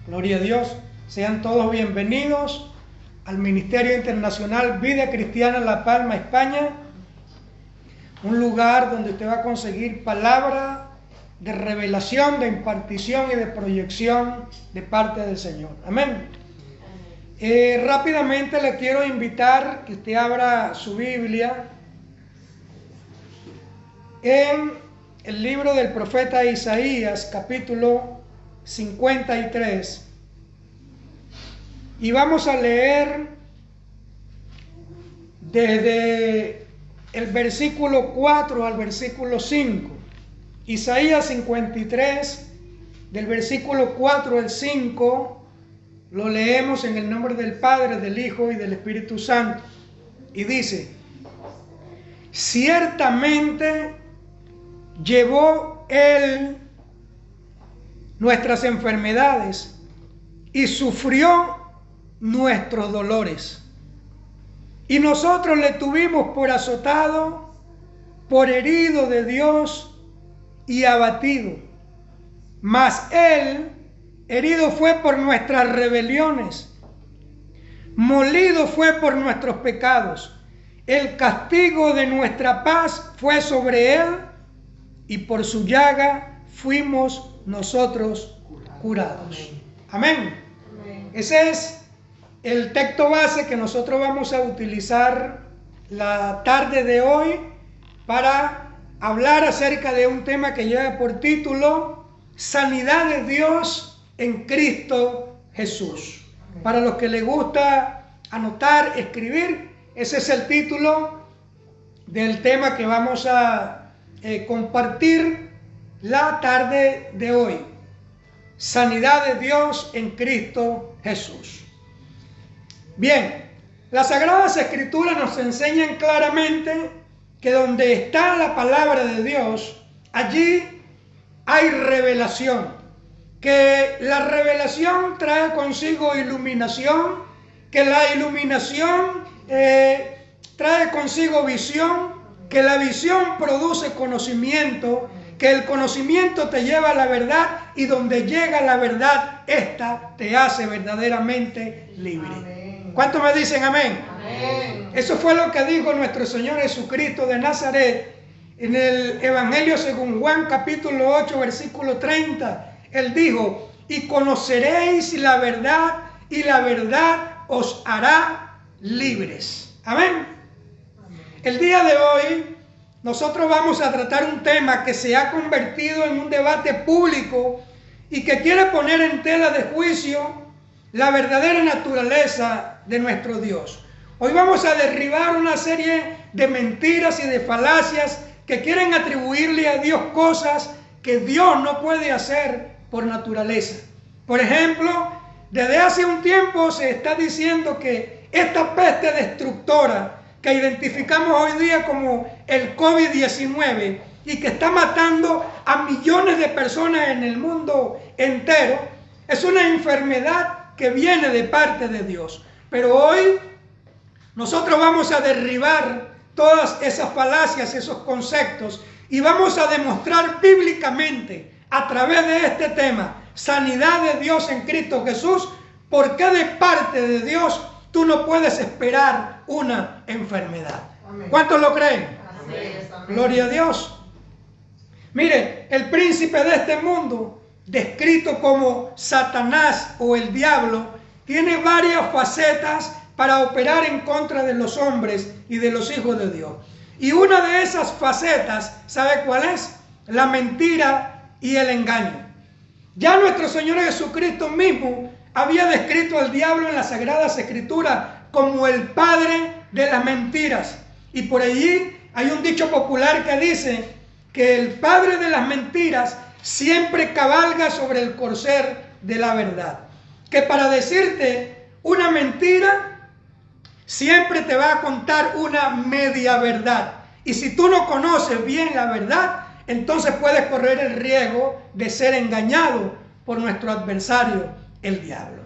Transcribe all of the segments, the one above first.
Gloria a Dios. Sean todos bienvenidos al Ministerio Internacional Vida Cristiana La Palma, España. Un lugar donde usted va a conseguir palabra de revelación, de impartición y de proyección de parte del Señor. Amén. Rápidamente le quiero invitar que usted abra su Biblia en el libro del profeta Isaías, capítulo 53. Y vamos a leer desde el versículo 4 al versículo 5. Isaías 53, del versículo 4 al 5, lo leemos en el nombre del Padre, del Hijo y del Espíritu Santo. Y dice: ciertamente llevó Él nuestras enfermedades y sufrió nuestros dolores. Y nosotros le tuvimos por azotado, por herido de Dios y abatido. Mas Él herido fue por nuestras rebeliones, molido fue por nuestros pecados. El castigo de nuestra paz fue sobre Él, y por su llaga fuimos nosotros curados. Amén. Ese es el texto base que nosotros vamos a utilizar la tarde de hoy para hablar acerca de un tema que lleva por título Sanidad de Dios en Cristo Jesús. Para los que les gusta anotar, escribir, ese es el título del tema que vamos a compartir la tarde de hoy. Sanidad de Dios en Cristo Jesús. Bien, las Sagradas Escrituras nos enseñan claramente que donde está la palabra de Dios, allí hay revelación. Que la revelación trae consigo iluminación, que la iluminación trae consigo visión, que la visión produce conocimiento, que el conocimiento te lleva a la verdad, y donde llega la verdad, esta te hace verdaderamente libre. Amén. ¿Cuántos me dicen amén? Amén. Eso fue lo que dijo nuestro Señor Jesucristo de Nazaret en el Evangelio según Juan, capítulo 8, versículo 30. Él dijo: y conoceréis la verdad, y la verdad os hará libres. Amén. El día de hoy nosotros vamos a tratar un tema que se ha convertido en un debate público y que quiere poner en tela de juicio la verdadera naturaleza de nuestro Dios. Hoy vamos a derribar una serie de mentiras y de falacias que quieren atribuirle a Dios cosas que Dios no puede hacer por naturaleza. Por ejemplo, desde hace un tiempo se está diciendo que esta peste destructora que identificamos hoy día como el COVID-19 y que está matando a millones de personas en el mundo entero, es una enfermedad que viene de parte de Dios. Pero hoy nosotros vamos a derribar todas esas falacias, esos conceptos, y vamos a demostrar bíblicamente a través de este tema, sanidad de Dios en Cristo Jesús, por qué de parte de Dios tú no puedes esperar una enfermedad. Amén. ¿Cuántos lo creen? Amén. Gloria a Dios. Mire, el príncipe de este mundo, descrito como Satanás o el diablo, tiene varias facetas para operar en contra de los hombres y de los hijos de Dios. Y una de esas facetas, ¿sabe cuál es? La mentira y el engaño. Ya nuestro Señor Jesucristo mismo había descrito al diablo en las Sagradas Escrituras como el padre de las mentiras. Y por allí hay un dicho popular que dice que el padre de las mentiras siempre cabalga sobre el corcel de la verdad. Que para decirte una mentira, siempre te va a contar una media verdad. Y si tú no conoces bien la verdad, entonces puedes correr el riesgo de ser engañado por nuestro adversario, el diablo.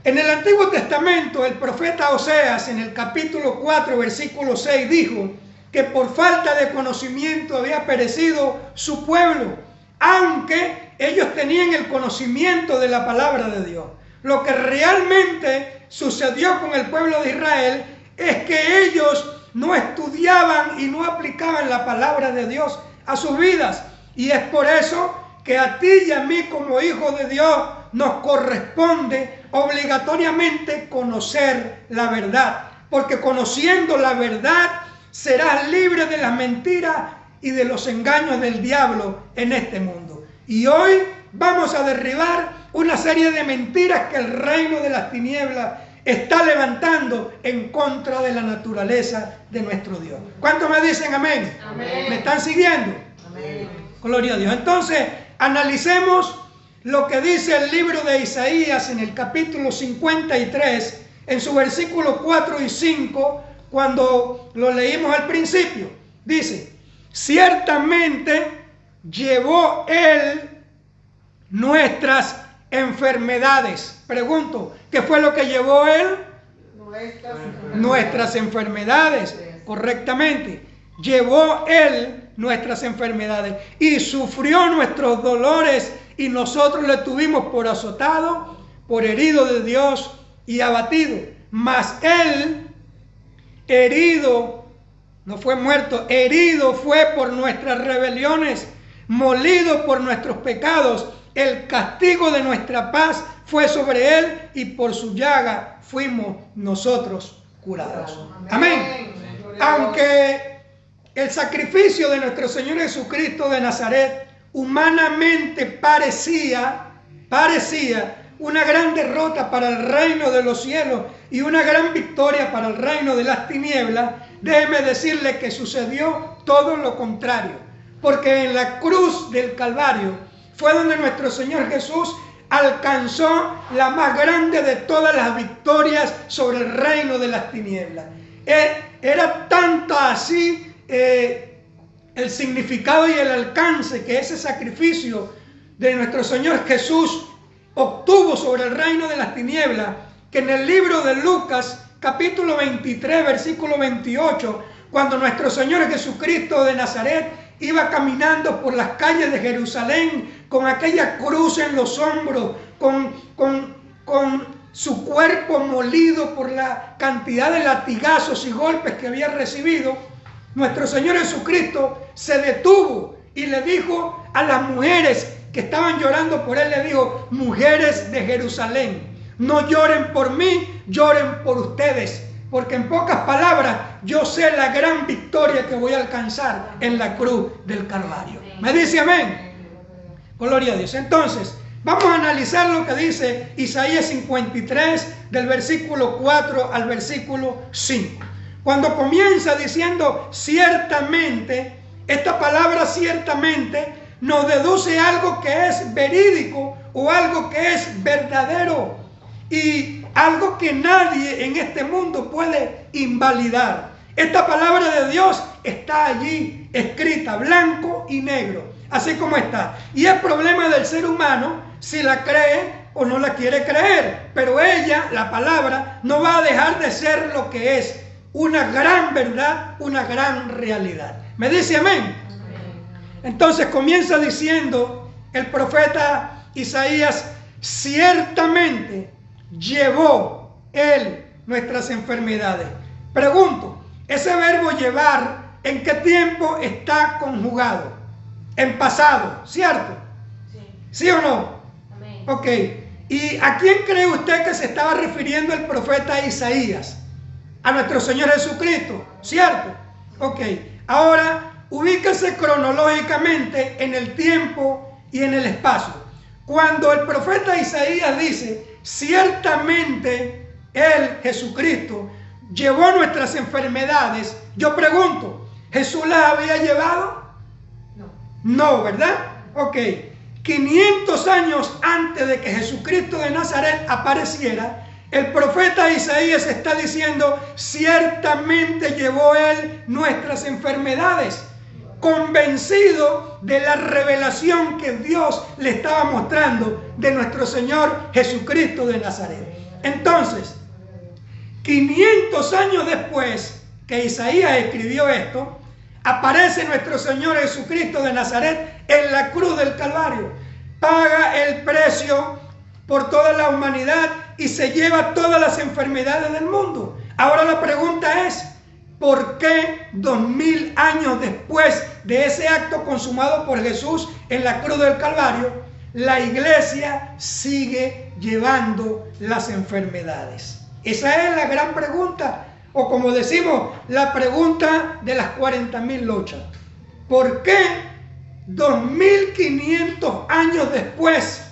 En el Antiguo Testamento, el profeta Oseas, en el capítulo 4, versículo 6, dijo que por falta de conocimiento había perecido su pueblo, aunque ellos tenían el conocimiento de la palabra de Dios. Lo que realmente sucedió con el pueblo de Israel es que ellos no estudiaban y no aplicaban la palabra de Dios a sus vidas. Y es por eso que a ti y a mí como hijos de Dios nos corresponde obligatoriamente conocer la verdad. Porque conociendo la verdad serás libre de las mentiras y de los engaños del diablo en este mundo. Y hoy vamos a derribar una serie de mentiras que el reino de las tinieblas está levantando en contra de la naturaleza de nuestro Dios. ¿Cuántos me dicen amén? Amén. ¿Me están siguiendo? Amén. Gloria a Dios. Entonces, analicemos lo que dice el libro de Isaías en el capítulo 53, en su versículo 4 y 5, cuando lo leímos al principio. Dice: ciertamente llevó Él nuestras enfermedades. Pregunto, ¿qué fue lo que llevó Él? Nuestras enfermedades, correctamente. Llevó Él nuestras enfermedades y sufrió nuestros dolores, y nosotros le tuvimos por azotado, por herido de Dios y abatido. Mas Él, herido, no fue muerto, herido fue por nuestras rebeliones, molido por nuestros pecados. El castigo de nuestra paz fue sobre Él, y por su llaga fuimos nosotros curados. Amén. Aunque el sacrificio de nuestro Señor Jesucristo de Nazaret humanamente parecía una gran derrota para el reino de los cielos y una gran victoria para el reino de las tinieblas, déjeme decirle que sucedió todo lo contrario. Porque en la cruz del Calvario fue donde nuestro Señor Jesús alcanzó la más grande de todas las victorias sobre el reino de las tinieblas. Era tanto así el significado y el alcance que ese sacrificio de nuestro Señor Jesús obtuvo sobre el reino de las tinieblas, que en el libro de Lucas, capítulo 23, versículo 28, cuando nuestro Señor Jesucristo de Nazaret iba caminando por las calles de Jerusalén con aquella cruz en los hombros, con su cuerpo molido por la cantidad de latigazos y golpes que había recibido, nuestro Señor Jesucristo se detuvo y le dijo a las mujeres que estaban llorando por Él, le dijo: mujeres de Jerusalén, no lloren por mí, lloren por ustedes. Porque en pocas palabras, yo sé la gran victoria que voy a alcanzar en la cruz del Calvario. ¿Me dice amén? Gloria a Dios. Entonces, vamos a analizar lo que dice Isaías 53, del versículo 4 al versículo 5. Cuando comienza diciendo ciertamente, esta palabra ciertamente nos deduce algo que es verídico o algo que es verdadero, y algo que nadie en este mundo puede invalidar. Esta palabra de Dios está allí escrita blanco y negro, así como está. Y es problema del ser humano si la cree o no la quiere creer. Pero ella, la palabra, no va a dejar de ser lo que es: una gran verdad, una gran realidad. ¿Me dice amén? Entonces comienza diciendo el profeta Isaías: ciertamente llevó Él nuestras enfermedades. Pregunto, ese verbo llevar, ¿en qué tiempo está conjugado? En pasado, ¿cierto? ¿Sí o no? Amén. Ok. ¿Y a quién cree usted que se estaba refiriendo el profeta Isaías? A nuestro Señor Jesucristo, ¿cierto? Ok. Ahora, ubíquese cronológicamente en el tiempo y en el espacio. Cuando el profeta Isaías dice: ciertamente Él, Jesucristo, llevó nuestras enfermedades, yo pregunto, ¿Jesús las había llevado? No, ¿verdad? Ok. 500 años antes de que Jesucristo de Nazaret apareciera, el profeta Isaías está diciendo: ciertamente llevó Él nuestras enfermedades, convencido de la revelación que Dios le estaba mostrando de nuestro Señor Jesucristo de Nazaret. Entonces, 500 años después que Isaías escribió esto, aparece nuestro Señor Jesucristo de Nazaret en la cruz del Calvario. Paga el precio por toda la humanidad y se lleva todas las enfermedades del mundo. Ahora la pregunta es, ¿por qué 2000 años después de ese acto consumado por Jesús en la cruz del Calvario, la iglesia sigue llevando las enfermedades? Esa es la gran pregunta, o como decimos, la pregunta de las 40.000 lochas. ¿Por qué 2500 años después,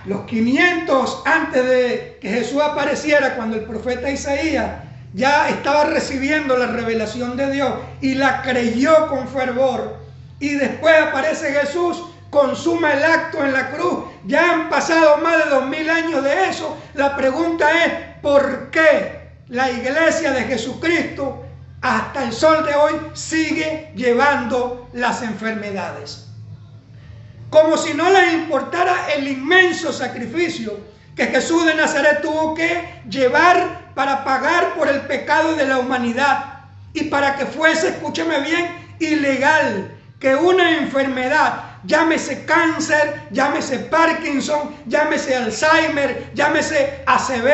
los 500 antes de que Jesús apareciera, cuando el profeta Isaías ya estaba recibiendo la revelación de Dios y la creyó con fervor, y después aparece Jesús, consuma el acto en la cruz, ya han pasado más de 2000 años de eso? La pregunta es, ¿por qué la iglesia de Jesucristo hasta el sol de hoy sigue llevando las enfermedades? Como si no les importara el inmenso sacrificio que Jesús de Nazaret tuvo que llevar para pagar por el pecado de la humanidad, y para que fuese, escúcheme bien, ilegal que una enfermedad, llámese cáncer, llámese Parkinson, llámese Alzheimer, llámese ACV,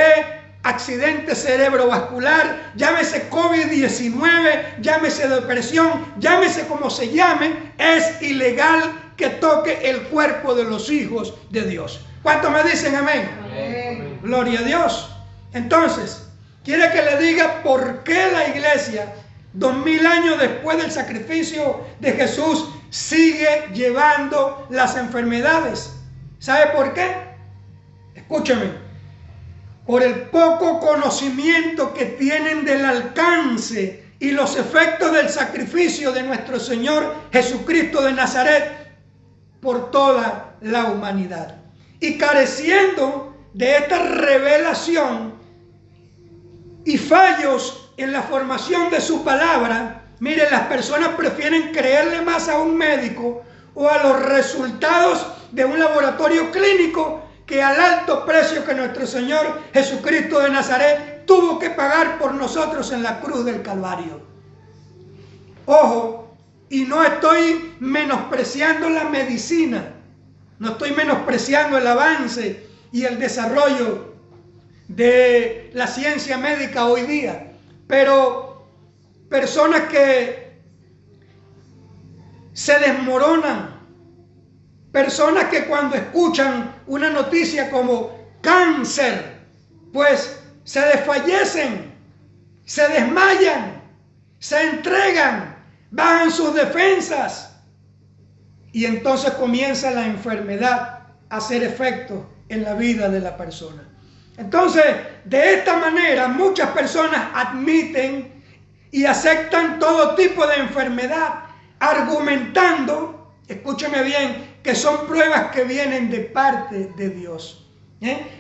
accidente cerebrovascular, llámese COVID-19, llámese depresión, llámese como se llame, es ilegal que toque el cuerpo de los hijos de Dios. ¿Cuántos me dicen amén? Amén. Gloria a Dios. Entonces, quiere que le diga por qué la iglesia, 2000 años después del sacrificio de Jesús, sigue llevando las enfermedades. ¿Sabe por qué? Escúcheme. Por el poco conocimiento que tienen del alcance y los efectos del sacrificio de nuestro Señor Jesucristo de Nazaret por toda la humanidad. Y careciendo de esta revelación y fallos en la formación de su palabra, mire, las personas prefieren creerle más a un médico o a los resultados de un laboratorio clínico que al alto precio que nuestro Señor Jesucristo de Nazaret tuvo que pagar por nosotros en la cruz del Calvario. Ojo, y no estoy menospreciando la medicina, no estoy menospreciando el avance y el desarrollo de la ciencia médica hoy día, pero personas que se desmoronan, personas que cuando escuchan una noticia como cáncer, pues se desfallecen, se desmayan, se entregan, bajan sus defensas, y entonces comienza la enfermedad a hacer efecto en la vida de la persona. Entonces, de esta manera, muchas personas admiten y aceptan todo tipo de enfermedad, argumentando, escúcheme bien, que son pruebas que vienen de parte de Dios,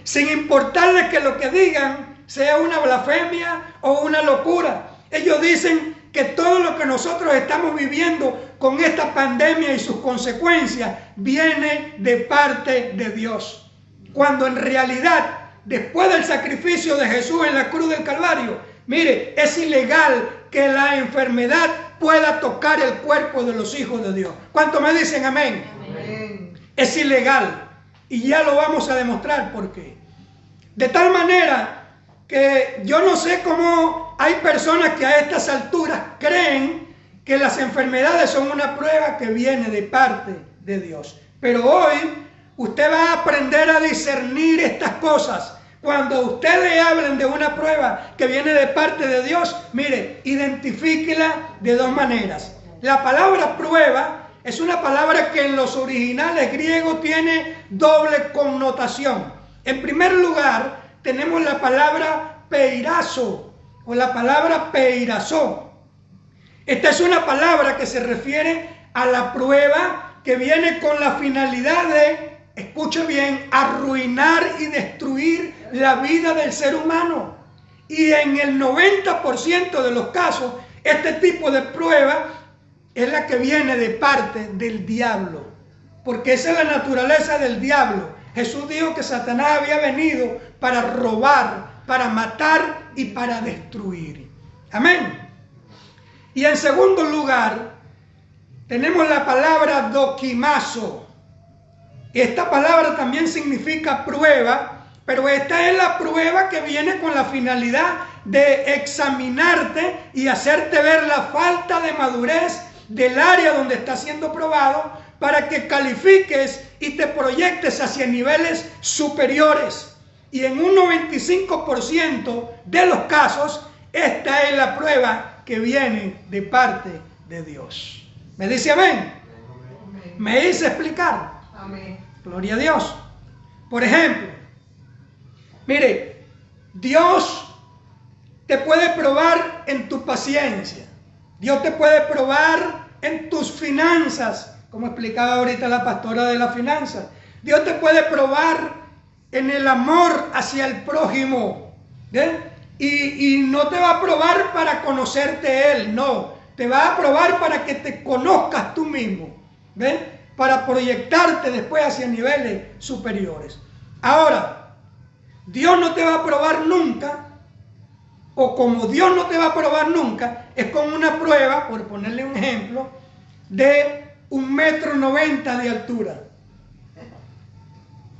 sin importarles que lo que digan sea una blasfemia o una locura. Ellos dicen que todo lo que nosotros estamos viviendo con esta pandemia y sus consecuencias viene de parte de Dios, cuando en realidad, después del sacrificio de Jesús en la cruz del Calvario, mire, es ilegal que la enfermedad pueda tocar el cuerpo de los hijos de Dios. ¿Cuántos me dicen amén? Amén. Es ilegal, y ya lo vamos a demostrar por qué. De tal manera que yo no sé cómo hay personas que a estas alturas creen que las enfermedades son una prueba que viene de parte de Dios. Pero hoy usted va a aprender a discernir estas cosas. Cuando a usted le hablen de una prueba que viene de parte de Dios, mire, identifíquela de dos maneras. La palabra prueba es una palabra que en los originales griegos tiene doble connotación. En primer lugar, tenemos la palabra peirazo o la palabra peirazó. Esta es una palabra que se refiere a la prueba que viene con la finalidad de, escuche bien, arruinar y destruir la vida del ser humano. Y en el 90% de los casos, este tipo de prueba es la que viene de parte del diablo, porque esa es la naturaleza del diablo. Jesús dijo que Satanás había venido para robar, para matar y para destruir. Amén. Y en segundo lugar, tenemos la palabra dokimazo. Esta palabra también significa prueba, pero esta es la prueba que viene con la finalidad de examinarte y hacerte ver la falta de madurez del área donde está siendo probado para que califiques y te proyectes hacia niveles superiores. Y en un 95% de los casos, esta es la prueba que viene de parte de Dios. ¿Me dice amén? ¿Me hice explicar? Amén. Gloria a Dios. Por ejemplo, mire, Dios te puede probar en tu paciencia. Dios te puede probar en tus finanzas, como explicaba ahorita la pastora de las finanzas. Dios te puede probar en el amor hacia el prójimo. Y no te va a probar para conocerte Él, no. Te va a probar para que te conozcas tú mismo. ¿Ves? Para proyectarte después hacia niveles superiores. Ahora, Dios no te va a probar nunca, o como Dios no te va a probar nunca, es con una prueba, por ponerle un ejemplo, de 1,90 m de altura.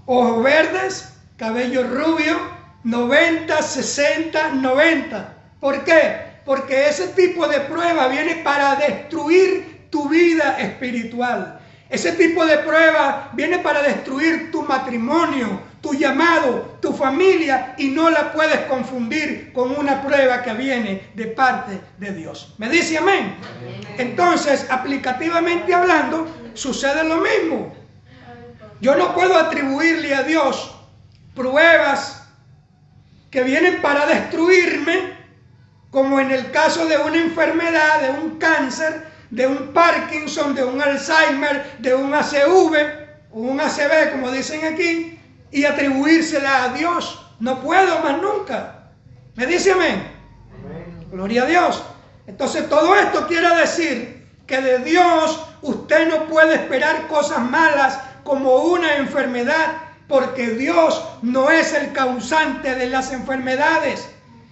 Ojos verdes, cabello rubio, 90, 60, 90. ¿Por qué? Porque ese tipo de prueba viene para destruir tu vida espiritual. Ese tipo de prueba viene para destruir tu matrimonio, tu llamado, tu familia, y no la puedes confundir con una prueba que viene de parte de Dios. ¿Me dice amén? Entonces, aplicativamente hablando, sucede lo mismo. Yo no puedo atribuirle a Dios pruebas que vienen para destruirme, como en el caso de una enfermedad, de un cáncer, de un Parkinson, de un Alzheimer, de un ACV o un ACV, como dicen aquí, y atribuírsela a Dios. No puedo más nunca. ¿Me dice amén? Amén. Gloria a Dios. Entonces todo esto quiere decir que de Dios usted no puede esperar cosas malas como una enfermedad, porque Dios no es el causante de las enfermedades.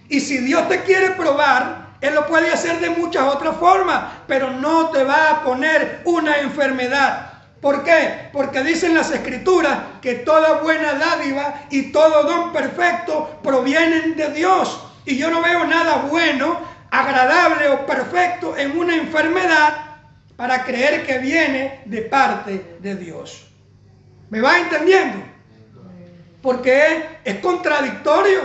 Y si Dios te quiere probar, Él lo puede hacer de muchas otras formas, pero no te va a poner una enfermedad. ¿Por qué? Porque dicen las Escrituras que toda buena dádiva y todo don perfecto provienen de Dios. Y yo no veo nada bueno, agradable o perfecto en una enfermedad para creer que viene de parte de Dios. ¿Me va entendiendo? Porque es contradictorio.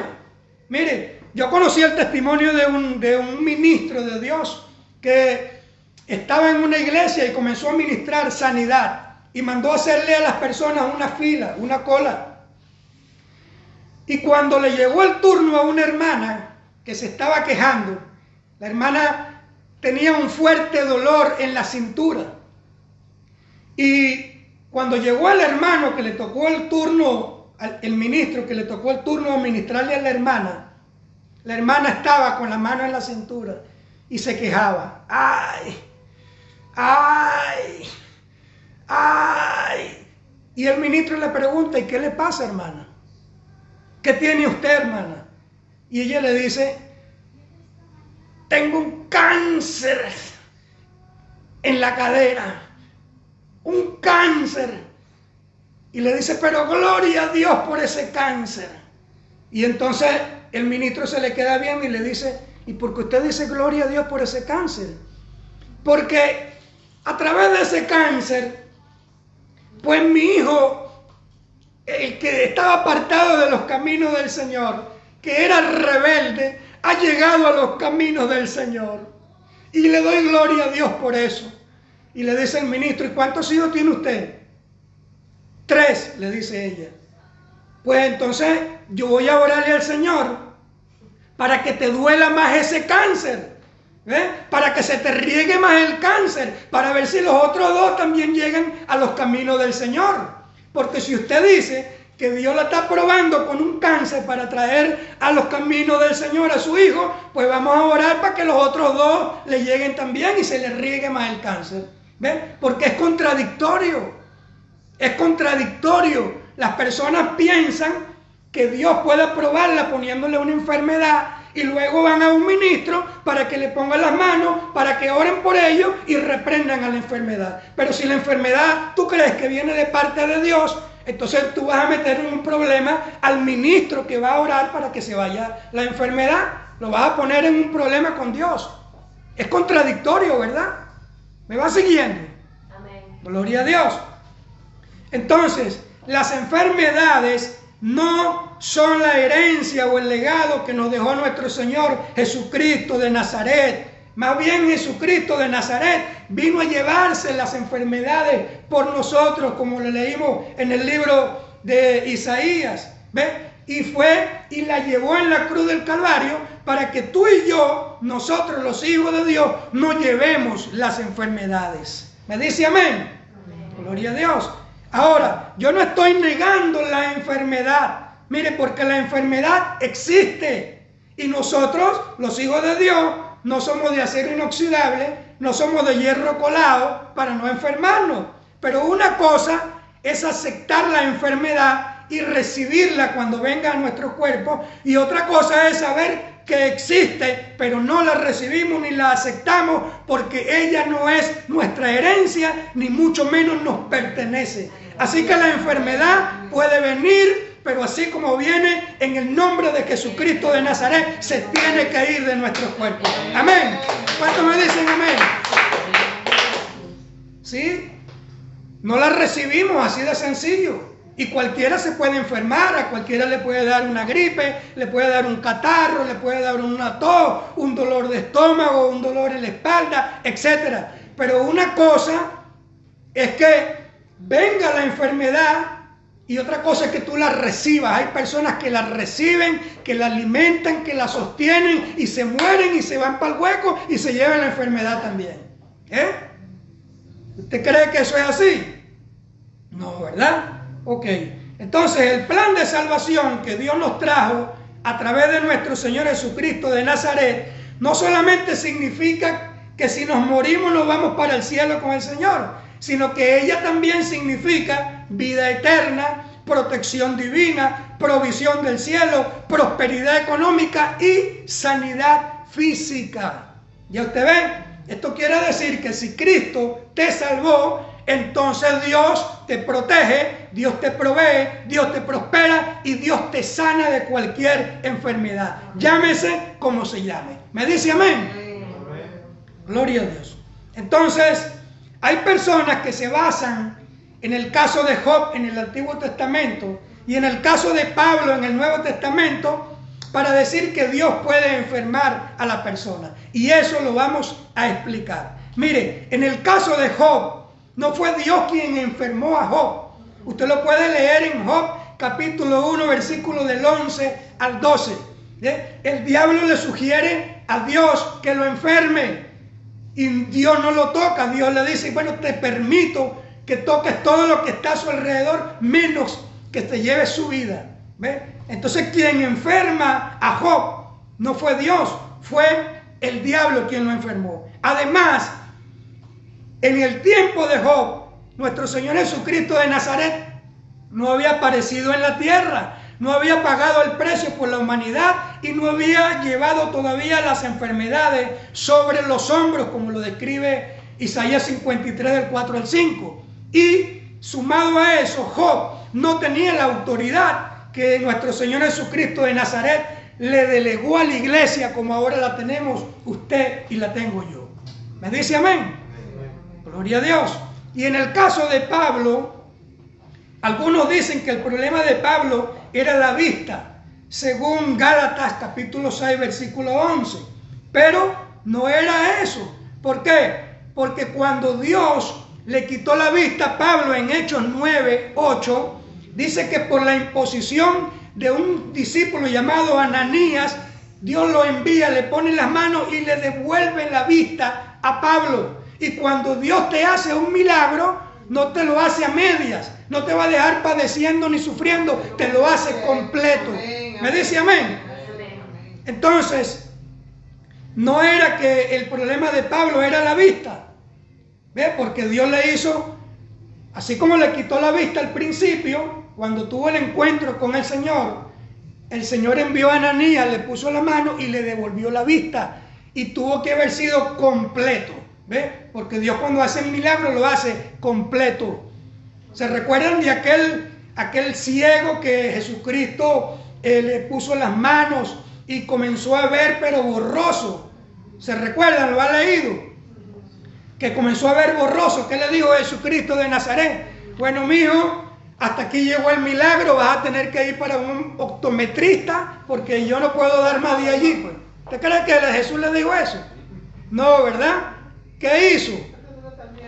Mire, yo conocí el testimonio de un ministro de Dios que estaba en una iglesia y comenzó a ministrar sanidad y mandó a hacerle a las personas una fila, una cola. Y cuando le llegó el turno a una hermana que se estaba quejando, la hermana tenía un fuerte dolor en la cintura. Y cuando llegó el hermano que le tocó el turno, el ministro que le tocó el turno a ministrarle a la hermana estaba con la mano en la cintura y se quejaba. ¡Ay! ¡Ay! ¡Ay! Y el ministro le pregunta, ¿y qué le pasa, hermana? ¿Qué tiene usted, hermana? Y ella le dice, tengo un cáncer en la cadera. Un cáncer. Y le dice, pero gloria a Dios por ese cáncer. Y entonces el ministro se le queda viendo y le dice, ¿y por qué usted dice gloria a Dios por ese cáncer? Porque a través de ese cáncer, pues mi hijo, el que estaba apartado de los caminos del Señor, que era rebelde, ha llegado a los caminos del Señor. Y le doy gloria a Dios por eso. Y le dice el ministro, ¿y cuántos hijos tiene usted? 3, le dice ella. Pues entonces yo voy a orarle al Señor para que te duela más ese cáncer, para que se te riegue más el cáncer, para ver si los otros 2 también llegan a los caminos del Señor. Porque si usted dice que Dios la está probando con un cáncer para traer a los caminos del Señor a su hijo, pues vamos a orar para que los otros 2 le lleguen también y se le riegue más el cáncer. ¿Ven? Porque es contradictorio. Es contradictorio. Las personas piensan que Dios puede probarla poniéndole una enfermedad y luego van a un ministro para que le pongan las manos, para que oren por ellos y reprendan a la enfermedad. Pero si la enfermedad tú crees que viene de parte de Dios, entonces tú vas a meter en un problema al ministro que va a orar para que se vaya la enfermedad. Lo vas a poner en un problema con Dios. Es contradictorio, ¿verdad? ¿Me va siguiendo? Amén. Gloria a Dios. Entonces, las enfermedades no son la herencia o el legado que nos dejó nuestro Señor Jesucristo de Nazaret. Más bien Jesucristo de Nazaret vino a llevarse las enfermedades por nosotros, como lo leímos en el libro de Isaías. ¿Ve? Y fue y la llevó en la cruz del Calvario para que tú y yo, nosotros los hijos de Dios, no llevemos las enfermedades. ¿Me dice amén? Amén. Gloria a Dios. Ahora, yo no estoy negando la enfermedad. Mire, porque la enfermedad existe. Y nosotros, los hijos de Dios, no somos de acero inoxidable, no somos de hierro colado para no enfermarnos. Pero una cosa es aceptar la enfermedad y recibirla cuando venga a nuestro cuerpo. Y otra cosa es saber que existe, pero no la recibimos ni la aceptamos porque ella no es nuestra herencia, ni mucho menos nos pertenece. Así que la enfermedad puede venir, pero así como viene, en el nombre de Jesucristo de Nazaret, se tiene que ir de nuestros cuerpos. Amén. ¿Cuántos me dicen amén? ¿Sí? No la recibimos, así de sencillo. Y cualquiera se puede enfermar, a cualquiera le puede dar una gripe, le puede dar un catarro, le puede dar una tos, un dolor de estómago, un dolor en la espalda, etc. Pero una cosa es que venga la enfermedad y otra cosa es que tú la recibas. Hay personas que la reciben, que la alimentan, que la sostienen y se mueren y se van para el hueco y se llevan la enfermedad también. ¿Usted cree que eso es así? No, ¿verdad? Ok, entonces el plan de salvación que Dios nos trajo a través de nuestro Señor Jesucristo de Nazaret no solamente significa que si nos morimos nos vamos para el cielo con el Señor, sino que ella también significa vida eterna, protección divina, provisión del cielo, prosperidad económica y sanidad física. ¿Ya usted ve? Esto quiere decir que si Cristo te salvó, entonces Dios te protege, Dios te provee, Dios te prospera y Dios te sana de cualquier enfermedad. Llámese como se llame. ¿Me dice amén? Amén. Gloria a Dios. Entonces, hay personas que se basan en el caso de Job en el Antiguo Testamento y en el caso de Pablo en el Nuevo Testamento para decir que Dios puede enfermar a la persona. Y eso lo vamos a explicar. Mire, en el caso de Job, no fue Dios quien enfermó a Job. Usted lo puede leer en Job capítulo 1, versículo del 11 al 12. El diablo le sugiere a Dios que lo enferme y Dios no lo toca. Dios le dice, bueno, te permito que toques todo lo que está a su alrededor, menos que te lleve su vida. ¿Ve? Entonces quien enferma a Job no fue Dios, fue el diablo quien lo enfermó. Además, en el tiempo de Job, nuestro Señor Jesucristo de Nazaret no había aparecido en la tierra, no había pagado el precio por la humanidad y no había llevado todavía las enfermedades sobre los hombros, como lo describe Isaías 53 del 4 al 5. Y sumado a eso, Job no tenía la autoridad que nuestro Señor Jesucristo de Nazaret le delegó a la iglesia como ahora la tenemos usted y la tengo yo. ¿Me dice amén? Gloria a Dios. Y en el caso de Pablo, algunos dicen que el problema de Pablo era la vista, según Gálatas capítulo 6 versículo 11. Pero no era eso. ¿Por qué? Porque cuando Dios le quitó la vista a Pablo en Hechos 9, 8, dice que por la imposición de un discípulo llamado Ananías, Dios lo envía, le pone las manos y le devuelve la vista a Pablo. Y cuando Dios te hace un milagro, no te lo hace a medias, no te va a dejar padeciendo ni sufriendo, te lo hace completo. ¿Me dice amén? Entonces, no era que el problema de Pablo era la vista, ¿ve? Porque Dios le hizo, así como le quitó la vista al principio, cuando tuvo el encuentro con el Señor, el Señor envió a Ananías, le puso la mano y le devolvió la vista. Y tuvo que haber sido completo. ¿Ve? Porque Dios cuando hace un milagro lo hace completo. ¿Se recuerdan de aquel ciego que Jesucristo le puso las manos y comenzó a ver pero borroso? ¿Se recuerdan? ¿Lo han leído? Que comenzó a ver borroso. ¿Qué le dijo Jesucristo de Nazaret? Bueno, mijo, hasta aquí llegó el milagro, vas a tener que ir para un optometrista porque yo no puedo dar más de allí. Pues. ¿Usted cree que Jesús le dijo eso? No, ¿verdad? ¿Qué hizo?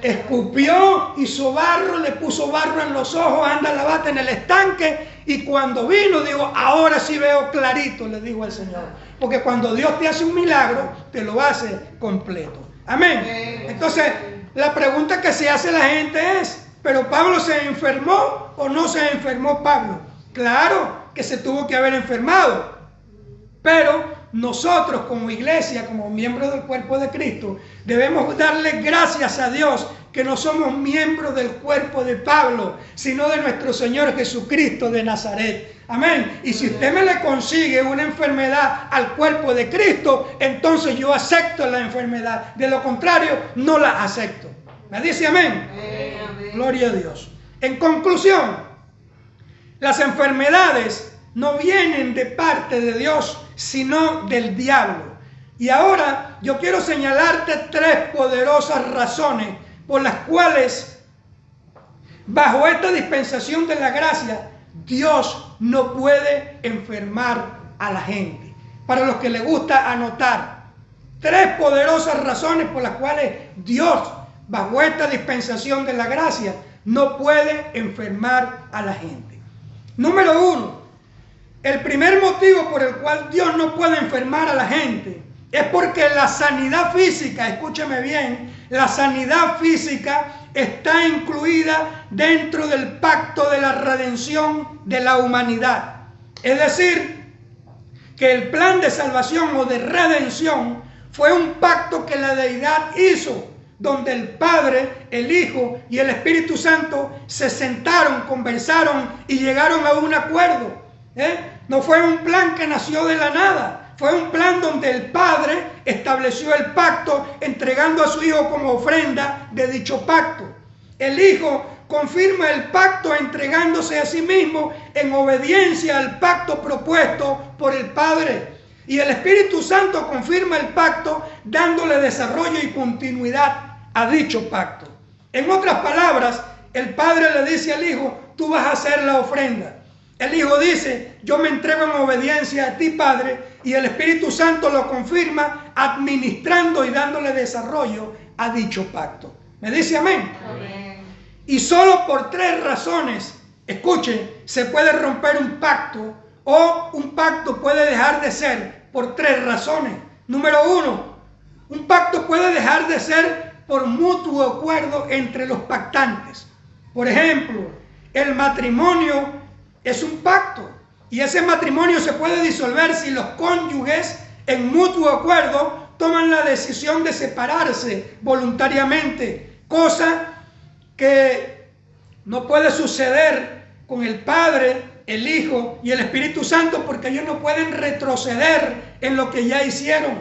Escupió, hizo barro, le puso barro en los ojos, anda, lavate en el estanque. Y cuando vino, digo, ahora sí veo clarito, le dijo al Señor. Porque cuando Dios te hace un milagro, te lo hace completo. Amén. Entonces, la pregunta que se hace la gente es, ¿pero Pablo se enfermó o no se enfermó Pablo? Claro que se tuvo que haber enfermado. Pero nosotros como iglesia, como miembros del cuerpo de Cristo, debemos darle gracias a Dios que no somos miembros del cuerpo de Pablo, sino de nuestro Señor Jesucristo de Nazaret. Amén. Y si usted me le consigue una enfermedad al cuerpo de Cristo, entonces yo acepto la enfermedad. De lo contrario, no la acepto. ¿Me dice amén? Amén. Gloria a Dios. En conclusión, las enfermedades no vienen de parte de Dios, sino del diablo. Y ahora yo quiero señalarte 3 poderosas razones por las cuales bajo esta dispensación de la gracia Dios no puede enfermar a la gente. Para los que les gusta anotar, 3 poderosas razones por las cuales Dios bajo esta dispensación de la gracia no puede enfermar a la gente. Número 1. El primer motivo por el cual Dios no puede enfermar a la gente es porque la sanidad física, escúcheme bien, la sanidad física está incluida dentro del pacto de la redención de la humanidad. Es decir, que el plan de salvación o de redención fue un pacto que la deidad hizo, donde el Padre, el Hijo y el Espíritu Santo se sentaron, conversaron y llegaron a un acuerdo. No fue un plan que nació de la nada, fue un plan donde el Padre estableció el pacto entregando a su Hijo como ofrenda de dicho pacto. El Hijo confirma el pacto entregándose a sí mismo en obediencia al pacto propuesto por el Padre. Y el Espíritu Santo confirma el pacto dándole desarrollo y continuidad a dicho pacto. En otras palabras, el Padre le dice al Hijo, tú vas a hacer la ofrenda. El Hijo dice, yo me entrego en obediencia a ti, Padre, y el Espíritu Santo lo confirma administrando y dándole desarrollo a dicho pacto. ¿Me dice amén? Amén. Y solo por 3 razones, escuchen, se puede romper un pacto o un pacto puede dejar de ser por 3 razones. Número 1, un pacto puede dejar de ser por mutuo acuerdo entre los pactantes. Por ejemplo, el matrimonio es un pacto y ese matrimonio se puede disolver si los cónyuges en mutuo acuerdo toman la decisión de separarse voluntariamente, cosa que no puede suceder con el Padre, el Hijo y el Espíritu Santo porque ellos no pueden retroceder en lo que ya hicieron,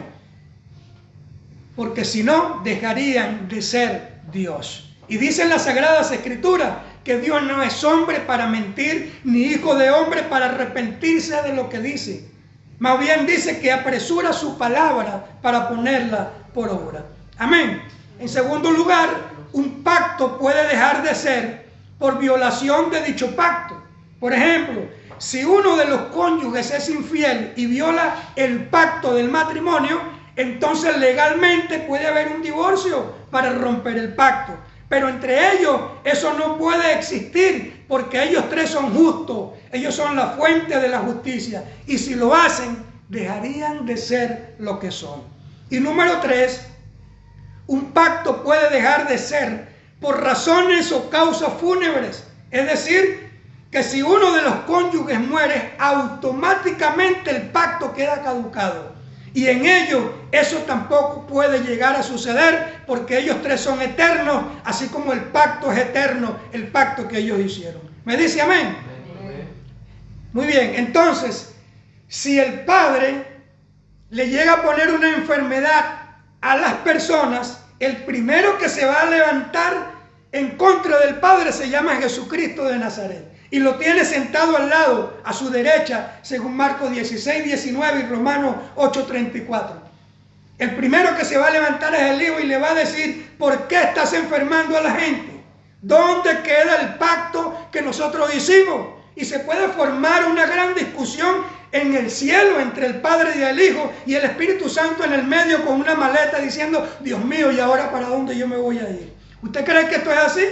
porque si no dejarían de ser Dios. Y dicen las Sagradas Escrituras que Dios no es hombre para mentir, ni hijo de hombre para arrepentirse de lo que dice. Más bien dice que apresura su palabra para ponerla por obra. Amén. En segundo lugar, un pacto puede dejar de ser por violación de dicho pacto. Por ejemplo, si uno de los cónyuges es infiel y viola el pacto del matrimonio, entonces legalmente puede haber un divorcio para romper el pacto. Pero entre ellos eso no puede existir porque ellos 3 son justos. Ellos son la fuente de la justicia. Y si lo hacen, dejarían de ser lo que son. Y número 3, un pacto puede dejar de ser por razones o causas fúnebres. Es decir, que si uno de los cónyuges muere, automáticamente el pacto queda caducado. Y en ellos eso tampoco puede llegar a suceder porque ellos 3 son eternos, así como el pacto es eterno, el pacto que ellos hicieron. ¿Me dice amén? Muy bien, entonces, si el Padre le llega a poner una enfermedad a las personas, el primero que se va a levantar en contra del Padre se llama Jesucristo de Nazaret. Y lo tiene sentado al lado, a su derecha, según Marcos 16, 19 y Romanos 8, 34. El primero que se va a levantar es el Hijo y le va a decir: ¿por qué estás enfermando a la gente? ¿Dónde queda el pacto que nosotros hicimos? Y se puede formar una gran discusión en el cielo entre el Padre y el Hijo, y el Espíritu Santo en el medio con una maleta diciendo: Dios mío, ¿y ahora para dónde yo me voy a ir? ¿Usted cree que esto es así?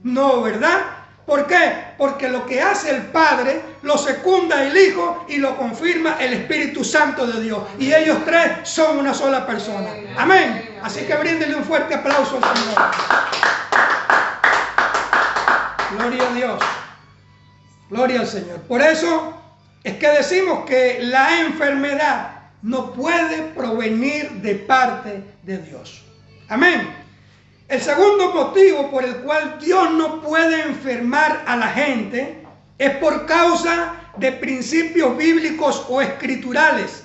No, ¿verdad? ¿Por qué? Porque lo que hace el Padre lo secunda el Hijo y lo confirma el Espíritu Santo de Dios. Y ellos tres son una sola persona. Amén. Así que bríndenle un fuerte aplauso al Señor. Gloria a Dios. Gloria al Señor. Por eso es que decimos que la enfermedad no puede provenir de parte de Dios. Amén. El segundo motivo por el cual Dios no puede enfermar a la gente es por causa de principios bíblicos o escriturales.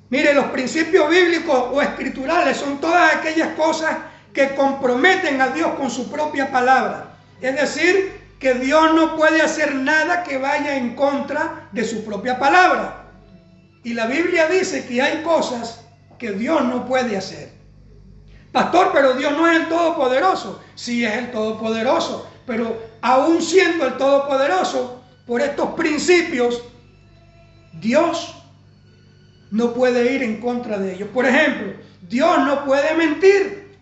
Mire, los principios bíblicos o escriturales son todas aquellas cosas que comprometen a Dios con su propia palabra. Es decir, que Dios no puede hacer nada que vaya en contra de su propia palabra. Y la Biblia dice que hay cosas que Dios no puede hacer. Pastor, pero Dios no es el Todopoderoso. Sí es el Todopoderoso, pero aún siendo el Todopoderoso, por estos principios, Dios no puede ir en contra de ellos. Por ejemplo, Dios no puede mentir,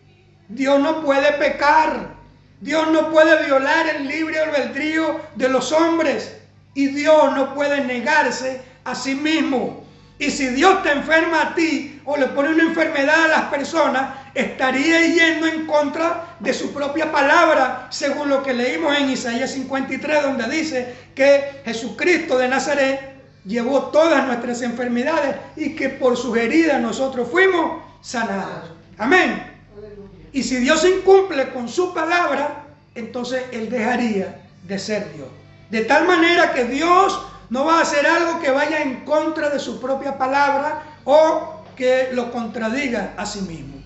Dios no puede pecar, Dios no puede violar el libre albedrío de los hombres, y Dios no puede negarse a sí mismo. Y si Dios te enferma a ti o le pone una enfermedad a las personas, estaría yendo en contra de su propia palabra, según lo que leímos en Isaías 53, donde dice que Jesucristo de Nazaret llevó todas nuestras enfermedades y que por sus heridas nosotros fuimos sanados. Amén. Y si Dios incumple con su palabra, entonces Él dejaría de ser Dios. De tal manera que Dios no va a hacer algo que vaya en contra de su propia palabra o que lo contradiga a sí mismo.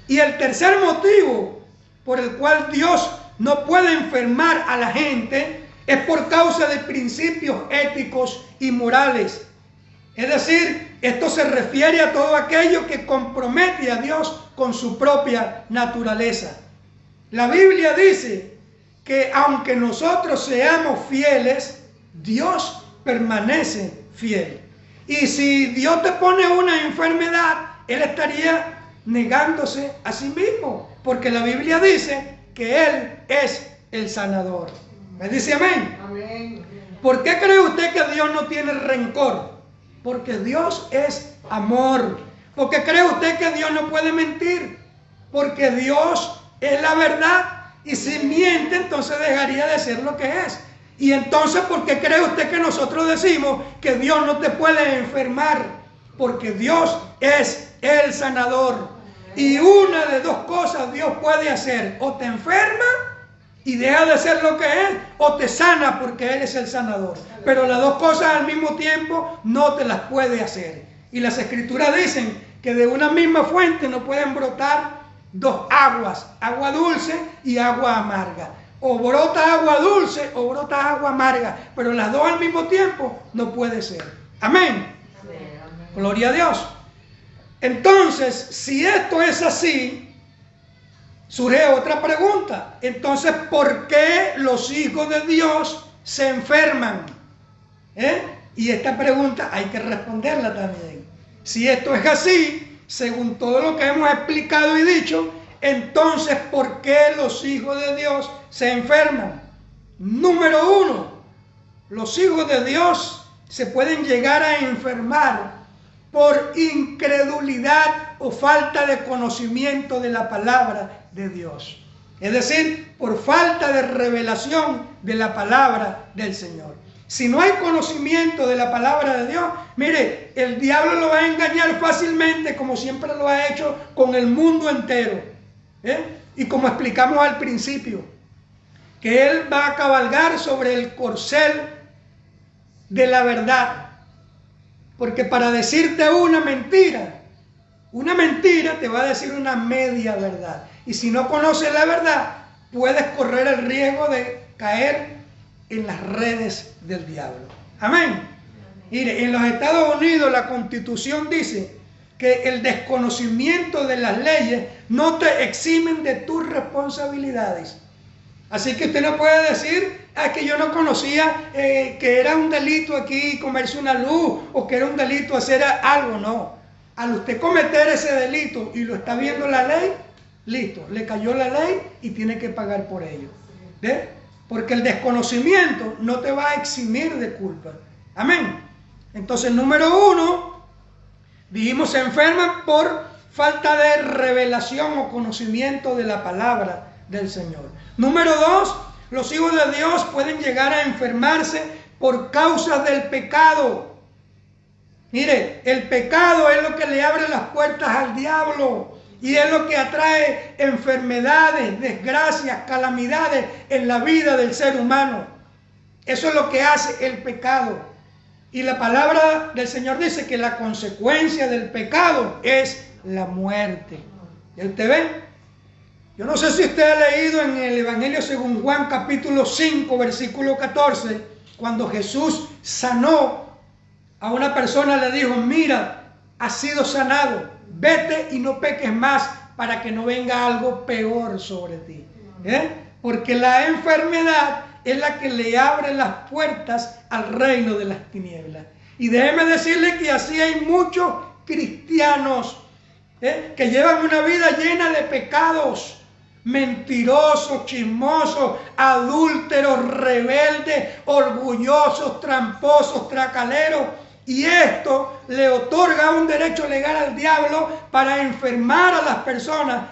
Y el tercer motivo por el cual Dios no puede enfermar a la gente es por causa de principios éticos y morales. Es decir, esto se refiere a todo aquello que compromete a Dios con su propia naturaleza. La Biblia dice que aunque nosotros seamos fieles, Dios permanece fiel. Y si Dios te pone una enfermedad, Él estaría negándose a sí mismo, porque la Biblia dice que Él es el sanador. ¿Me dice amén? Amén. ¿Por qué cree usted que Dios no tiene rencor? Porque Dios es amor. ¿Por qué cree usted que Dios no puede mentir? Porque Dios es la verdad, y si miente, entonces dejaría de ser lo que es. Y entonces, ¿por qué cree usted que nosotros decimos que Dios no te puede enfermar? Porque Dios es el sanador. Y una de dos cosas Dios puede hacer: o te enferma y deja de ser lo que es, o te sana porque Él es el sanador. Pero las dos cosas al mismo tiempo no te las puede hacer. Y las Escrituras dicen que de una misma fuente no pueden brotar dos aguas, agua dulce y agua amarga. O brota agua dulce o brota agua amarga, pero las dos al mismo tiempo no puede ser. Amén. Amén. Gloria a Dios. Entonces, si esto es así, surge otra pregunta. Entonces, ¿por qué los hijos de Dios se enferman? Y esta pregunta hay que responderla también. Si esto es así, según todo lo que hemos explicado y dicho, entonces, ¿por qué los hijos de Dios se enferman? Número uno, los hijos de Dios se pueden llegar a enfermar por incredulidad o falta de conocimiento de la palabra de Dios. Es decir, por falta de revelación de la palabra del Señor. Si no hay conocimiento de la palabra de Dios, mire, el diablo lo va a engañar fácilmente, como siempre lo ha hecho con el mundo entero. Y como explicamos al principio, que él va a cabalgar sobre el corcel de la verdad. Porque para decirte una mentira te va a decir una media verdad. Y si no conoces la verdad, puedes correr el riesgo de caer en las redes del diablo. Amén. Mire, en los Estados Unidos la Constitución dice que el desconocimiento de las leyes no te eximen de tus responsabilidades. Así que usted no puede decir que yo no conocía que era un delito aquí comerse una luz o que era un delito hacer algo. No. Al usted cometer ese delito y lo está viendo la ley, listo, le cayó la ley y tiene que pagar por ello. ¿Ve? Porque el desconocimiento no te va a eximir de culpa. Amén. Entonces, número 1, dijimos, se enferman por falta de revelación o conocimiento de la palabra del Señor. Número 2, los hijos de Dios pueden llegar a enfermarse por causa del pecado. Mire, el pecado es lo que le abre las puertas al diablo y es lo que atrae enfermedades, desgracias, calamidades en la vida del ser humano. Eso es lo que hace el pecado. Y la palabra del Señor dice que la consecuencia del pecado es la muerte. ¿Y usted ve? Yo no sé si usted ha leído en el Evangelio según Juan capítulo 5, versículo 14, cuando Jesús sanó a una persona, le dijo, mira, has sido sanado, vete y no peques más para que no venga algo peor sobre ti. Porque la enfermedad es la que le abre las puertas al reino de las tinieblas. Y déjeme decirle que así hay muchos cristianos que llevan una vida llena de pecados, mentirosos, chismosos, adúlteros, rebeldes, orgullosos, tramposos, tracaleros. Y esto le otorga un derecho legal al diablo para enfermar a las personas.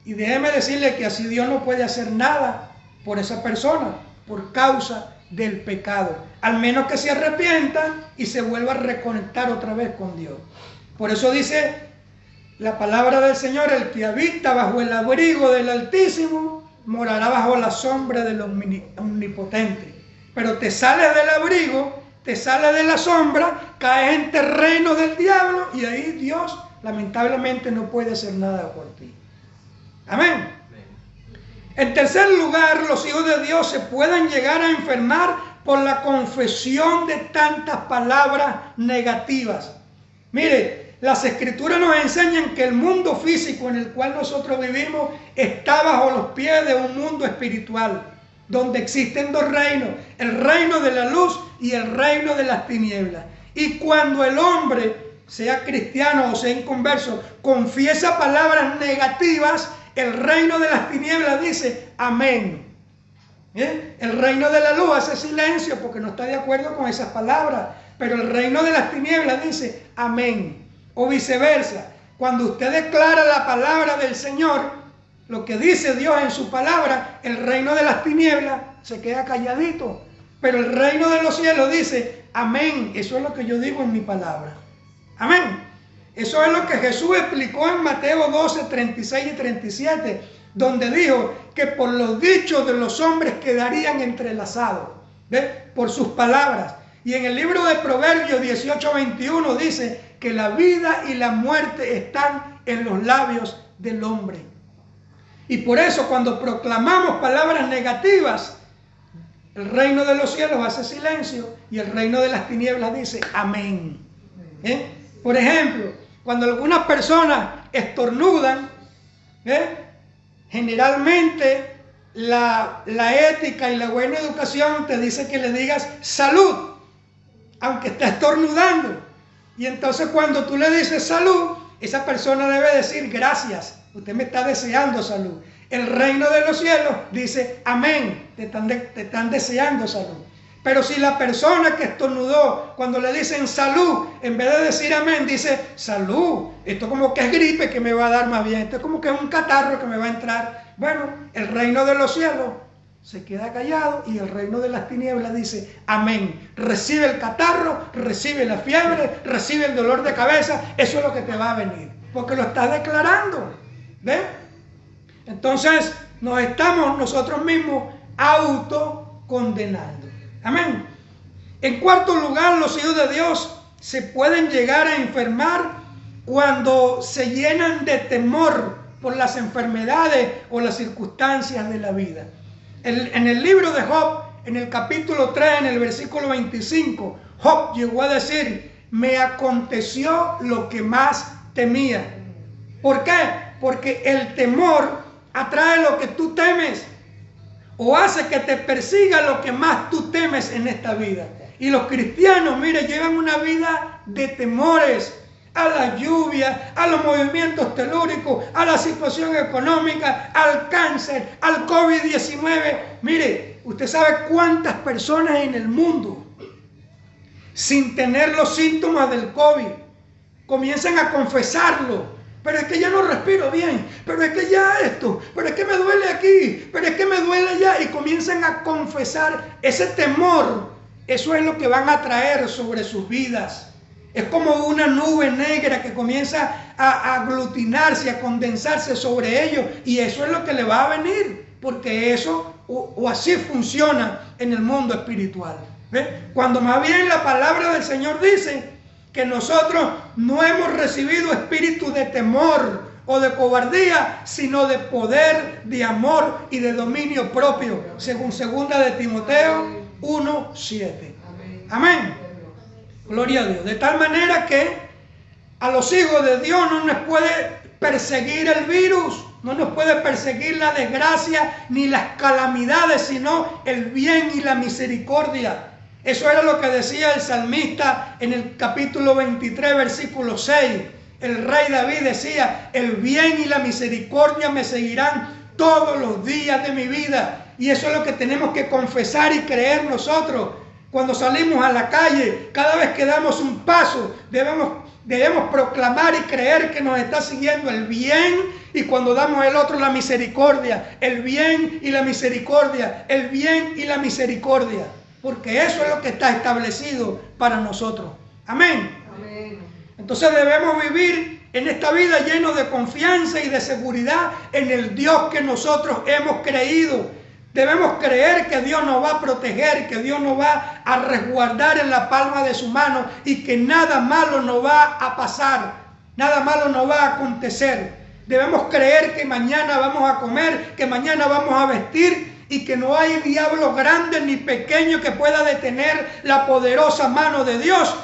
Y déjeme decirle que así Dios no puede hacer nada por esa persona, por causa del pecado. Al menos que se arrepienta y se vuelva a reconectar otra vez con Dios. Por eso dice la palabra del Señor, el que habita bajo el abrigo del Altísimo, morará bajo la sombra del Omnipotente. Pero te sales del abrigo, te sales de la sombra, caes en terreno del diablo y ahí Dios lamentablemente no puede hacer nada por ti. Amén. En tercer lugar, los hijos de Dios se pueden llegar a enfermar por la confesión de tantas palabras negativas. Mire, las Escrituras nos enseñan que el mundo físico en el cual nosotros vivimos está bajo los pies de un mundo espiritual, donde existen dos reinos, el reino de la luz y el reino de las tinieblas. Y cuando el hombre, sea cristiano o sea inconverso, confiesa palabras negativas, el reino de las tinieblas dice amén. El reino de la luz hace silencio porque no está de acuerdo con esas palabras, pero el reino de las tinieblas dice amén. O viceversa, cuando usted declara la palabra del Señor, lo que dice Dios en su palabra, el reino de las tinieblas se queda calladito, pero el reino de los cielos dice amén. Eso es lo que yo digo en mi palabra. Amén. Eso es lo que Jesús explicó en Mateo 12, 36 y 37, donde dijo que por los dichos de los hombres quedarían entrelazados, por sus palabras. Y en el libro de Proverbios 18, 21 dice que la vida y la muerte están en los labios del hombre. Y por eso cuando proclamamos palabras negativas, el reino de los cielos hace silencio y el reino de las tinieblas dice amén. Por ejemplo, cuando algunas personas estornudan, generalmente la ética y la buena educación te dice que le digas salud, aunque está estornudando. Y entonces cuando tú le dices salud, esa persona debe decir gracias, usted me está deseando salud. El reino de los cielos dice amén, te están deseando salud. Pero si la persona que estornudó, cuando le dicen salud, en vez de decir amén, dice salud, esto como que es gripe que me va a dar más bien, esto es como que es un catarro que me va a entrar. Bueno, el reino de los cielos se queda callado y el reino de las tinieblas dice amén. Recibe el catarro, recibe la fiebre, recibe el dolor de cabeza, eso es lo que te va a venir, porque lo estás declarando. ¿Ves? Entonces nos estamos nosotros mismos autocondenando. Amén. En cuarto lugar, los hijos de Dios se pueden llegar a enfermar cuando se llenan de temor por las enfermedades o las circunstancias de la vida. En el libro de Job, en el capítulo 3, en el versículo 25, Job llegó a decir: me aconteció lo que más temía. ¿Por qué? Porque el temor atrae lo que tú temes, o hace que te persiga lo que más tú temes en esta vida. Y los cristianos, mire, llevan una vida de temores a la lluvia, a los movimientos telúricos, a la situación económica, al cáncer, al COVID-19. Mire, usted sabe cuántas personas en el mundo, sin tener los síntomas del COVID, comienzan a confesarlo. Pero es que ya no respiro bien, pero es que ya esto, pero es que me duele aquí, pero es que me duele allá. Y comienzan a confesar ese temor. Eso es lo que van a traer sobre sus vidas. Es como una nube negra que comienza a aglutinarse, a condensarse sobre ellos. Y eso es lo que le va a venir, porque eso o así funciona en el mundo espiritual. ¿Ve? Cuando más bien la palabra del Señor dice que nosotros no hemos recibido espíritu de temor o de cobardía, sino de poder, de amor y de dominio propio, según 2 de Timoteo 1:7. Amén. Gloria a Dios. De tal manera que a los hijos de Dios no nos puede perseguir el virus, no nos puede perseguir la desgracia ni las calamidades, sino el bien y la misericordia. Eso era lo que decía el salmista en el capítulo 23, versículo 6. El rey David decía: el bien y la misericordia me seguirán todos los días de mi vida. Y eso es lo que tenemos que confesar y creer nosotros. Cuando salimos a la calle, cada vez que damos un paso, debemos proclamar y creer que nos está siguiendo el bien, y cuando damos el otro, la misericordia. El bien y la misericordia, el bien y la misericordia. Porque eso es lo que está establecido para nosotros. Amén. Amén. Entonces debemos vivir en esta vida llenos de confianza y de seguridad en el Dios que nosotros hemos creído. Debemos creer que Dios nos va a proteger, que Dios nos va a resguardar en la palma de su mano y que nada malo nos va a pasar, nada malo nos va a acontecer. Debemos creer que mañana vamos a comer, que mañana vamos a vestir y que no hay diablo grande ni pequeño que pueda detener la poderosa mano de Dios,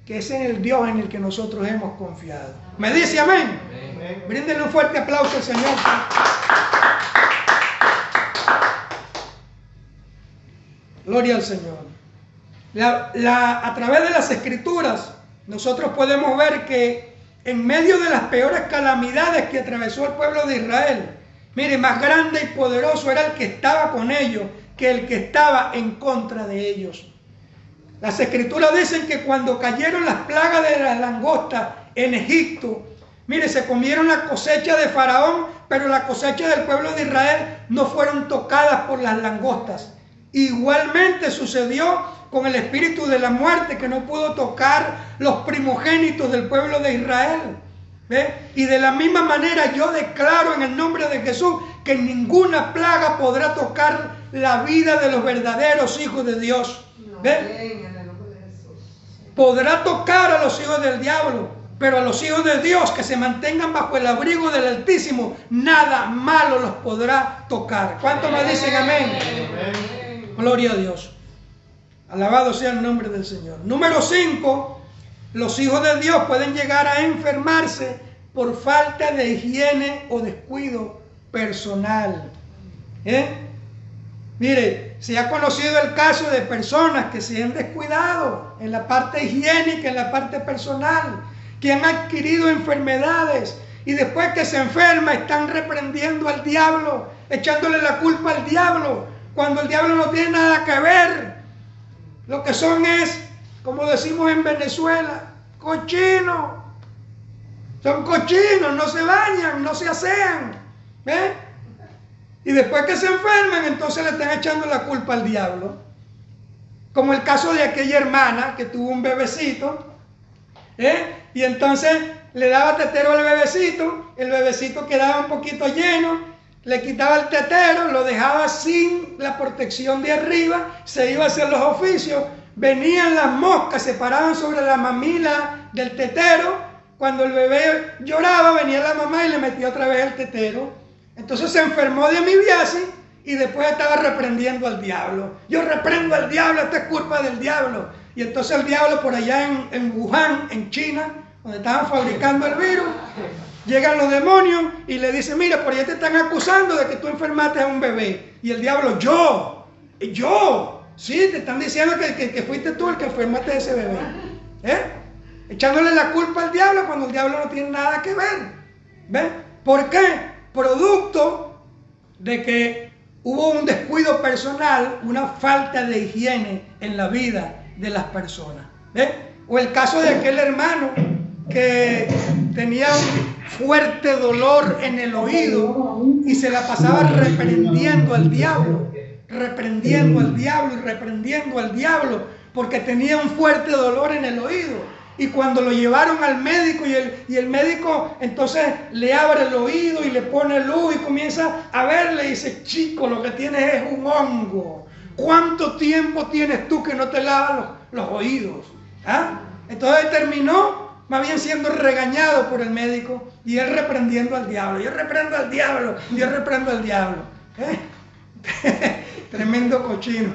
que es en el Dios en el que nosotros hemos confiado. ¿Me dice amén? Amén. Bríndenle un fuerte aplauso al Señor. Gloria al Señor. A través de las Escrituras nosotros podemos ver que en medio de las peores calamidades que atravesó el pueblo de Israel, mire, más grande y poderoso era el que estaba con ellos que el que estaba en contra de ellos. Las Escrituras dicen que cuando cayeron las plagas de las langostas en Egipto, mire, se comieron la cosecha de Faraón, pero la cosecha del pueblo de Israel no fueron tocadas por las langostas. Igualmente sucedió con el espíritu de la muerte, que no pudo tocar los primogénitos del pueblo de Israel. ¿Ve? Y de la misma manera yo declaro en el nombre de Jesús que ninguna plaga podrá tocar la vida de los verdaderos hijos de Dios. ¿Ve? Podrá tocar a los hijos del diablo, pero a los hijos de Dios que se mantengan bajo el abrigo del Altísimo, nada malo los podrá tocar. ¿Cuántos me dicen amén? Amén. Gloria a Dios. Alabado sea el nombre del Señor. Número 5. Los hijos de Dios pueden llegar a enfermarse por falta de higiene o descuido personal. Mire, se ha conocido el caso de personas que se han descuidado en la parte higiénica, en la parte personal, que han adquirido enfermedades y después que se enferma están reprendiendo al diablo, echándole la culpa al diablo, cuando el diablo no tiene nada que ver. Lo que son es, como decimos en Venezuela, cochinos. Son cochinos, no se bañan, no se asean. ¿Ve? Y después que se enferman, entonces le están echando la culpa al diablo. Como el caso de aquella hermana que tuvo un bebecito, y entonces le daba tetero al bebecito, el bebecito quedaba un poquito lleno, le quitaba el tetero, lo dejaba sin la protección de arriba, se iba a hacer los oficios. venían las moscas, se paraban sobre la mamila del tetero. Cuando el bebé lloraba, venía la mamá y le metía otra vez el tetero. Entonces se enfermó de amibiasis y después estaba reprendiendo al diablo. Yo reprendo al diablo, esto es culpa del diablo. Y entonces el diablo por allá en Wuhan, en China, donde estaban fabricando el virus, llegan los demonios y le dicen, mira, por allá te están acusando de que tú enfermaste a un bebé. Y el diablo, yo, sí, te están diciendo que fuiste tú el que enfermaste a ese bebé. Echándole la culpa al diablo cuando el diablo no tiene nada que ver. ¿Ves? ¿Por qué? Producto de que hubo un descuido personal, una falta de higiene en la vida de las personas. ¿Ves? O el caso de aquel hermano que tenía un fuerte dolor en el oído y se la pasaba reprendiendo al diablo, porque tenía un fuerte dolor en el oído. Y cuando lo llevaron al médico y el médico entonces le abre el oído y le pone luz y comienza a verle y dice, chico, lo que tienes es un hongo. ¿Cuánto tiempo tienes tú que no te lavas los oídos? Entonces terminó más bien siendo regañado por el médico y él reprendiendo al diablo. Yo reprendo al diablo. Tremendo cochino.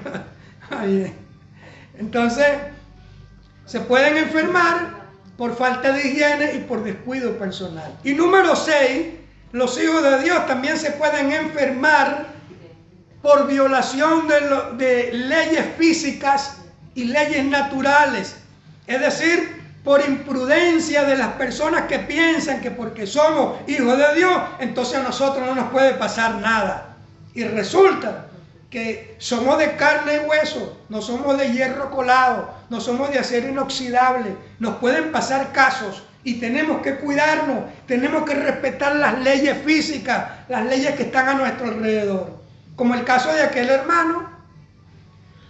Entonces, se pueden enfermar por falta de higiene y por descuido personal. Y número 6, los hijos de Dios también se pueden enfermar por violación de leyes físicas y leyes naturales. Es decir, por imprudencia de las personas que piensan que porque somos hijos de Dios, entonces a nosotros no nos puede pasar nada. Y resulta que somos de carne y hueso, no somos de hierro colado, no somos de acero inoxidable. Nos pueden pasar casos y tenemos que cuidarnos, tenemos que respetar las leyes físicas, las leyes que están a nuestro alrededor. Como el caso de aquel hermano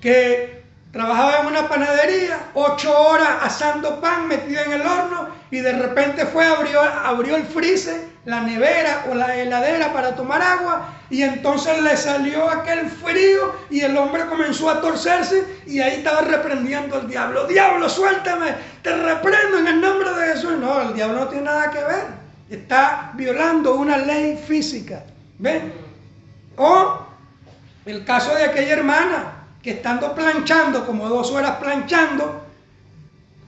que trabajaba en una panadería, 8 horas asando pan metido en el horno y de repente abrió el freezer, la nevera o la heladera para tomar agua y entonces le salió aquel frío y el hombre comenzó a torcerse y ahí estaba reprendiendo al diablo. Diablo, suéltame, te reprendo en el nombre de Jesús. No, el diablo no tiene nada que ver. Está violando una ley física. ¿Ven? O el caso de aquella hermana que estando planchando, como 2 horas planchando,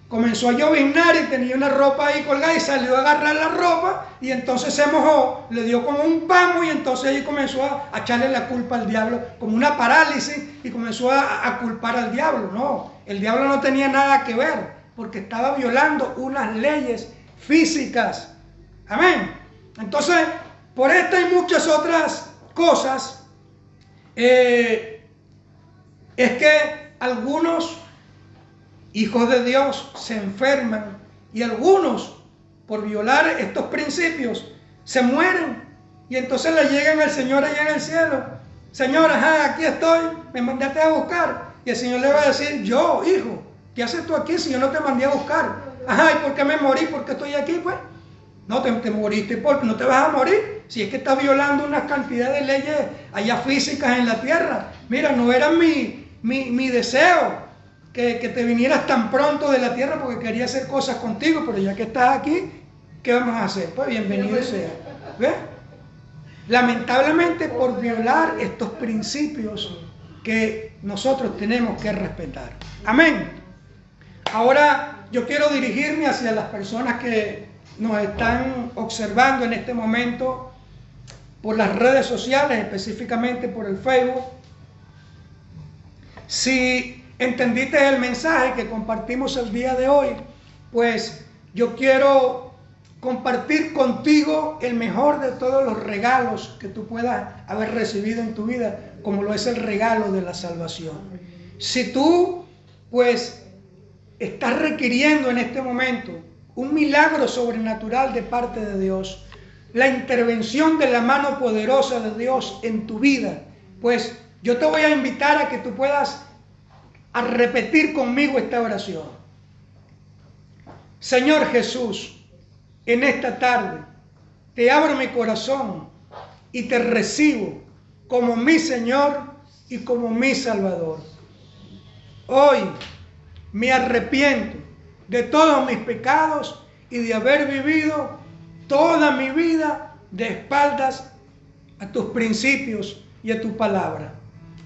comenzó a lloviznar y tenía una ropa ahí colgada y salió a agarrar la ropa y entonces se mojó, le dio como un pamo y entonces ahí comenzó a echarle la culpa al diablo, como una parálisis y comenzó a culpar al diablo. No, el diablo no tenía nada que ver porque estaba violando unas leyes físicas. Amén. Entonces, por esta y muchas otras cosas, es que algunos hijos de Dios se enferman y algunos, por violar estos principios, se mueren y entonces le llegan al Señor allá en el cielo. Señor, aquí estoy, me mandaste a buscar. Y el Señor le va a decir, yo, hijo, ¿qué haces tú aquí si yo no te mandé a buscar? ¿Y por qué me morí? ¿Por qué estoy aquí? Pues no, te moriste porque no te vas a morir. Si es que estás violando una cantidad de leyes allá físicas en la tierra. Mira, no era mi deseo que te vinieras tan pronto de la tierra porque quería hacer cosas contigo, pero ya que estás aquí, ¿qué vamos a hacer? Pues bienvenido sea. ¿Ves? Lamentablemente por violar estos principios que nosotros tenemos que respetar. Amén. Ahora yo quiero dirigirme hacia las personas que nos están observando en este momento por las redes sociales, específicamente por el Facebook. Si entendiste el mensaje que compartimos el día de hoy, pues yo quiero compartir contigo el mejor de todos los regalos que tú puedas haber recibido en tu vida, como lo es el regalo de la salvación. Si tú, pues, estás requiriendo en este momento un milagro sobrenatural de parte de Dios, la intervención de la mano poderosa de Dios en tu vida, pues yo te voy a invitar a que tú puedas a repetir conmigo esta oración. Señor Jesús, en esta tarde te abro mi corazón y te recibo como mi Señor y como mi Salvador. Hoy me arrepiento de todos mis pecados y de haber vivido toda mi vida de espaldas a tus principios y a tu palabra.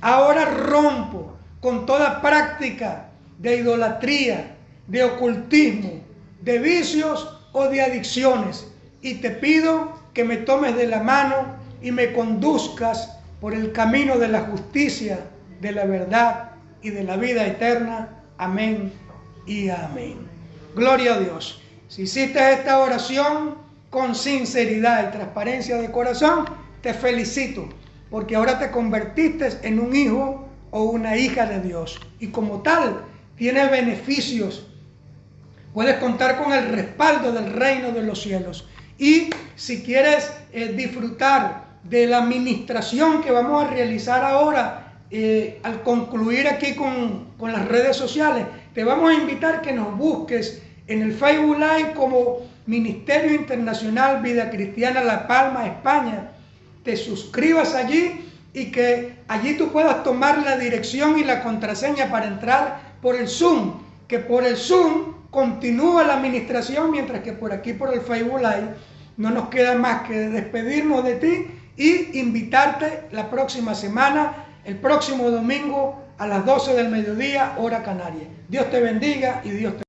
Ahora rompo con toda práctica de idolatría, de ocultismo, de vicios o de adicciones, y te pido que me tomes de la mano y me conduzcas por el camino de la justicia, de la verdad y de la vida eterna. Amén y amén. Gloria a Dios. Si hiciste esta oración con sinceridad y transparencia de corazón, te felicito, porque ahora te convertiste en un hijo o una hija de Dios, y como tal tienes beneficios. Puedes contar con el respaldo del reino de los cielos. Y si quieres disfrutar de la administración que vamos a realizar ahora, al concluir aquí con las redes sociales, te vamos a invitar que nos busques en el Facebook Live como Ministerio Internacional Vida Cristiana La Palma, España. Te suscribas allí y que allí tú puedas tomar la dirección y la contraseña para entrar por el Zoom, que por el Zoom continúa la administración, mientras que por aquí, por el Facebook Live, no nos queda más que despedirnos de ti y invitarte la próxima semana, el próximo domingo a las 12 del mediodía, hora canaria. Dios te bendiga y Dios te